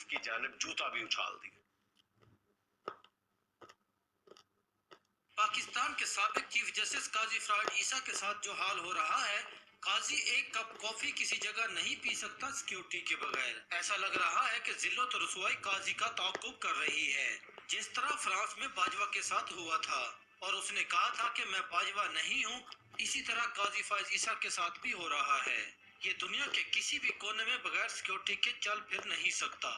मसूफ की जानिब जूता भी उछाल दिया। पाकिस्तान के साबिक चीफ जस्टिस काजी फराड ईसा के साथ जो हाल हो रहा है, काजी एक कप कॉफी किसी जगह नहीं पी सकता सिक्योरिटी के बगैर। ऐसा लग रहा है कि जिल्लत और रुसवाई काजी का तौक़ुब कर रही है, जिस तरह फ्रांस में बाजवा के साथ हुआ था और उसने कहा था कि मैं बाजवा नहीं हूँ, इसी तरह काजी फायज ईसा के साथ भी हो रहा है। ये दुनिया के किसी भी कोने में बगैर सिक्योरिटी के चल फिर नहीं सकता।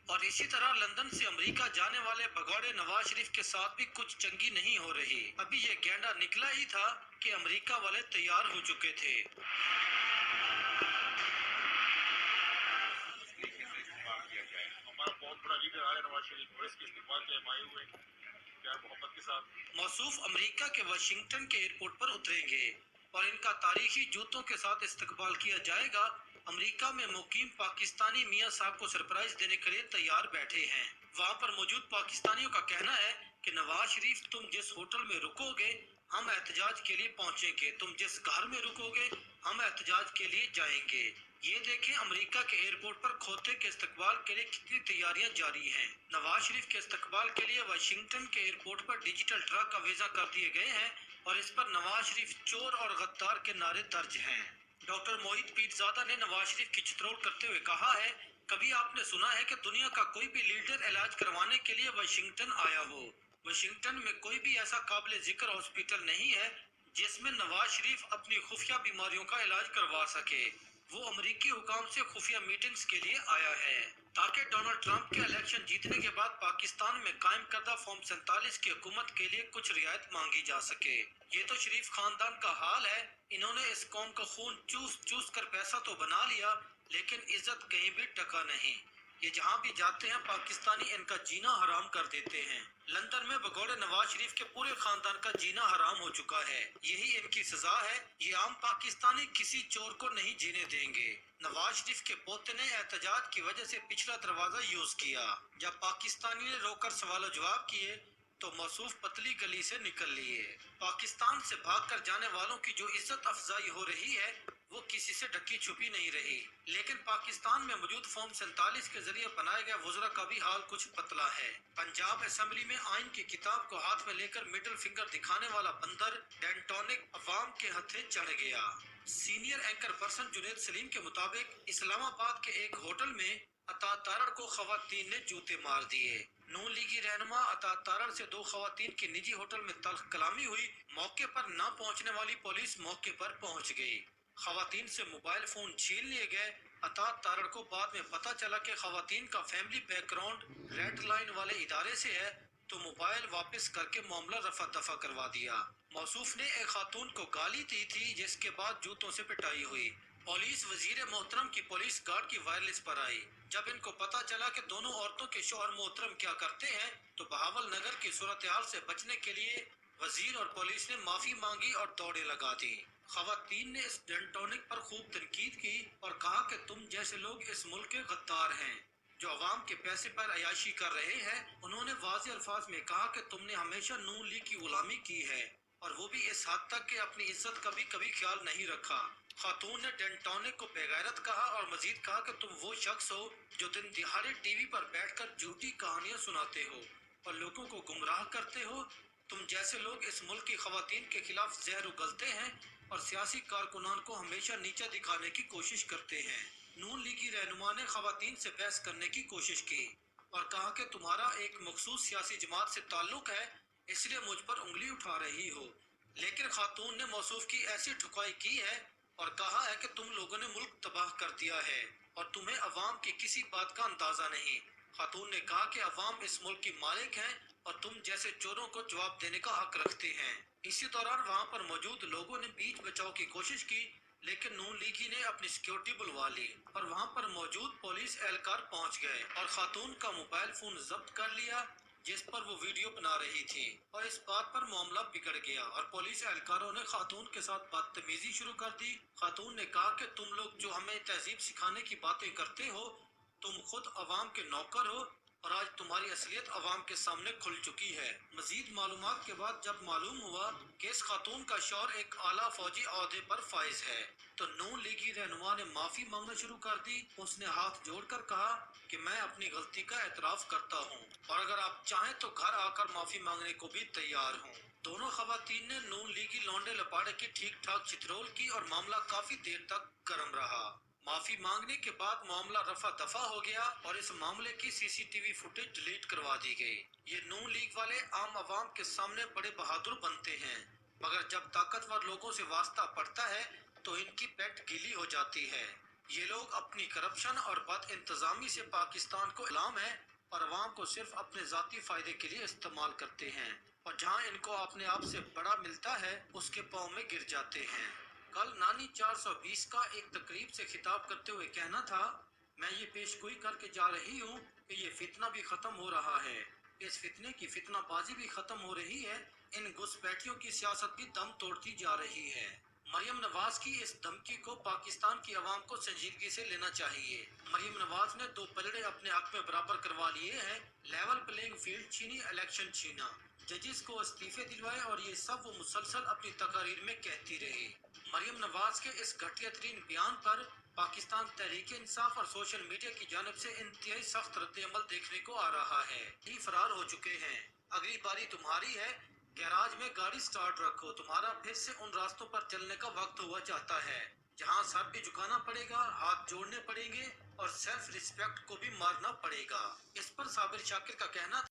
और इसी तरह लंदन से अमेरिका जाने वाले भगौड़े नवाज शरीफ के साथ भी कुछ चंगी नहीं हो रही। अभी ये गैंडा निकला ही था कि अमेरिका वाले तैयार हो चुके थे। हमारा बहुत बड़ा लीडर आ रहा है नवाज शरीफ और इसके इस्तेमाल के हम आए हुए प्यार मोहब्बत के साथ। मौसूफ अमेरिका के वाशिंगटन के एयरपोर्ट पर उतरेंगे और इनका तारीखी जूतों के साथ इस्तकबाल किया जाएगा। अमेरिका में मुकीम पाकिस्तानी मियां साहब को सरप्राइज देने के लिए तैयार बैठे हैं। वहां पर मौजूद पाकिस्तानियों का कहना है कि नवाज शरीफ, तुम जिस होटल में रुकोगे हम एहतजाज के लिए पहुंचेंगे, तुम जिस घर में रुकोगे हम एहतजाज के लिए जाएंगे। ये देखें अमेरिका के एयरपोर्ट पर खोते के इस्तकबाल के लिए कितनी तैयारियां जारी हैं। नवाज शरीफ के इस्तकबाल के लिए वाशिंगटन के एयरपोर्ट पर डिजिटल ट्रक का वीजा कर दिए गए हैं और इस पर नवाज शरीफ चोर और गद्दार के नारे दर्ज हैं। डॉक्टर मोहित पीरजादा ने नवाज शरीफ की चित्रोल करते हुए कहा है, कभी आपने सुना है कि दुनिया का कोई भी लीडर इलाज करवाने के लिए वाशिंगटन आया हो? वाशिंगटन में कोई भी ऐसा काबिल जिक्र हॉस्पिटल नहीं है जिसमें नवाज शरीफ अपनी खुफिया बीमारियों का इलाज करवा सके। वो अमेरिकी हुकाम से खुफिया मीटिंग्स के लिए आया है ताकि डोनाल्ड ट्रंप के इलेक्शन जीतने के बाद पाकिस्तान में कायम करदा फॉर्म 47 की हुकूमत के लिए कुछ रियायत मांगी जा सके। ये तो शरीफ खानदान का हाल है। इन्होंने इस कौम का खून चूस चूस कर पैसा तो बना लिया, लेकिन इज्जत कहीं भी टका नहीं। ये जहाँ भी जाते हैं पाकिस्तानी इनका जीना हराम कर देते हैं। लंदन में भगौड़े नवाज शरीफ के पूरे खानदान का जीना हराम हो चुका है। यही इनकी सजा है। ये आम पाकिस्तानी किसी चोर को नहीं जीने देंगे। नवाज शरीफ के पोते ने एहतजाज की वजह से पिछला दरवाजा यूज किया। जब पाकिस्तानी ने रोकर सवाल जवाब किए तो मौसूफ पतली गली से निकल लिए। पाकिस्तान से भागकर जाने वालों की जो इज्जत अफजाई हो रही है वो किसी से ढकी छुपी नहीं रही। लेकिन पाकिस्तान में मौजूद फॉर्म 47 के जरिए बनाए गए वज़रा का भी हाल कुछ पतला है। पंजाब असेंबली में आइन की किताब को हाथ में लेकर मिडिल फिंगर दिखाने वाला बंदर डेंटोनिक अवाम के हथे चढ़ गया। Senior anchor person Junaid Salim के मुताबिक इस्लामाबाद के एक होटल में अता तारड़ को खवातीन ने जूते मार दिए। नून लीगी रहनुमा अता तारड़ से दो खवातीन की निजी होटल में तल्ख कलामी हुई। मौके पर न पहुंचने वाली पुलिस मौके पर पहुंच गई। खवातीन से मोबाइल फोन छीन लिए गए। अता तारड़ को बाद में पता चला कि खवातीन का फैमिली बैकग्राउंड रेड लाइन वाले इदारे से है, तो मोबाइल वापस करके मामला रफा दफा करवा दिया। मौसूफ ने एक खातून को गाली दी थी, जिसके बाद जूतों से पिटाई हुई। पुलिस वजीर मोहतरम की पुलिस गार्ड की वायरलेस पर आई। जब इनको पता चला कि दोनों औरतों के शौहर मोहतरम क्या करते हैं, तो बहावल नगर की सूरत हाल से बचने के लिए वजीर और पुलिस ने माफी मांगी और दौड़े लगा दी। खवातीन ने इस डेंटोनिक पर खूब तनकीद की और कहा कि तुम जैसे लोग इस मुल्क के गद्दार हैं जो अवाम के पैसे पर अयाशी कर रहे हैं। उन्होंने वाज़े अल्फाज में कहा कि तुमने हमेशा नून लीग की गुलामी की है और वो भी इस हद तक कि अपनी इज्जत का भी कभी ख्याल नहीं रखा। खातून ने डेंटोनिक को बेगैरत कहा और मजीद कहा कि तुम वो शख्स हो जो दिन दिहाड़े टीवी पर बैठकर झूठी कहानियां सुनाते हो और लोगों को गुमराह करते हो। तुम जैसे लोग इस मुल्क की खवातीन के खिलाफ जहर उगलते हैं और सियासी कारकुनान को हमेशा नीचा दिखाने की कोशिश करते हैं। नून लीगी रहनुमा ने खवातीन से बहस करने की कोशिश की और कहा कि तुम्हारा एक मखसूस सियासी जमात से ताल्लुक है, इसलिए मुझ पर उंगली उठा रही हो। लेकिन खातून ने मौसूफ की ऐसी ठुकाई की है और कहा है कि तुम लोगों ने मुल्क तबाह कर दिया है और तुम्हें अवाम की किसी बात का अंदाजा नहीं। खातून ने कहा कि अवाम इस मुल्क की मालिक हैं और तुम जैसे चोरों को जवाब देने का हक रखते हैं। इसी दौरान वहां पर मौजूद लोगों ने बीच बचाव की कोशिश की, लेकिन नून लीगी ने अपनी सिक्योरिटी बुलवा ली और वहां पर मौजूद पुलिस एहलकार पहुंच गए और खातून का मोबाइल फोन जब्त कर लिया जिस पर वो वीडियो बना रही थी। और इस बात पर मामला बिगड़ गया और पुलिस एहलकारों ने खातून के साथ बदतमीजी शुरू कर दी। खातून ने कहा कि तुम लोग जो हमें तहजीब सिखाने की बातें करते हो, तुम खुद अवाम के नौकर हो और आज तुम्हारी असलियत अवाम के सामने खुल चुकी है। मजीद मालूमात के बाद जब मालूम हुआ कि इस खातून का शौहर एक आला फौजी ओहदे पर फाइज है, तो नून लीगी रहनुमा ने माफी मांगना शुरू कर दी। उसने हाथ जोड़कर कहा कि मैं अपनी गलती का एतराफ करता हूँ और अगर आप चाहें तो घर आकर माफी मांगने को भी तैयार हूँ। दोनों खवातीन ने नून लीगी लौंडे लपाड़े की ठीक ठाक चित्रोल की और मामला काफी देर तक गर्म रहा। माफी मांगने के बाद मामला रफा दफा हो गया और इस मामले की सीसीटीवी फुटेज डिलीट करवा दी गई। ये नून लीग वाले आम आवाम के सामने बड़े बहादुर बनते हैं, मगर जब ताकतवर लोगों से वास्ता पड़ता है तो इनकी पेट गीली हो जाती है। ये लोग अपनी करप्शन और बद इंतजामी से पाकिस्तान को इल्जाम है और अवाम को सिर्फ अपने जाती फायदे के लिए इस्तेमाल करते हैं, और जहां इनको अपने आप से बड़ा मिलता है उसके पाँव में गिर जाते हैं। कल नानी 420 का एक तकरीब से खिताब करते हुए कहना था, मैं ये पेशगोई करके जा रही हूँ कि ये फितना भी खत्म हो रहा है, इस फितने की फितनाबाजी भी खत्म हो रही है, इन घुसपैठियों की सियासत भी दम तोड़ती जा रही है। मरियम नवाज की इस धमकी को पाकिस्तान की आवाम को संजीदगी से लेना चाहिए। मरियम नवाज ने 2 पलड़े अपने हक में बराबर करवा लिए हैं, लेवल प्लेइंग फील्ड छीनी, इलेक्शन छीना, जजेस को इस्तीफे दिलवाए और ये सब वो मुसलसल अपनी तकारीर में कहती रही। मरियम नवाज के इस घटिया तरीन बयान पर पाकिस्तान तहरीक इंसाफ और सोशल मीडिया की जानिब से इंतहाई सख्त रद्द-ए-अमल देखने को आ रहा है। ही फरार हो चुके हैं, अगली बारी तुम्हारी है, गैराज में गाड़ी स्टार्ट रखो, तुम्हारा फिर से उन रास्तों पर चलने का वक्त हुआ चाहता है जहां सर भी झुकाना पड़ेगा, हाथ जोड़ने पड़ेंगे और सेल्फ रिस्पेक्ट को भी मारना पड़ेगा। इस पर साबिर शाकिर का कहना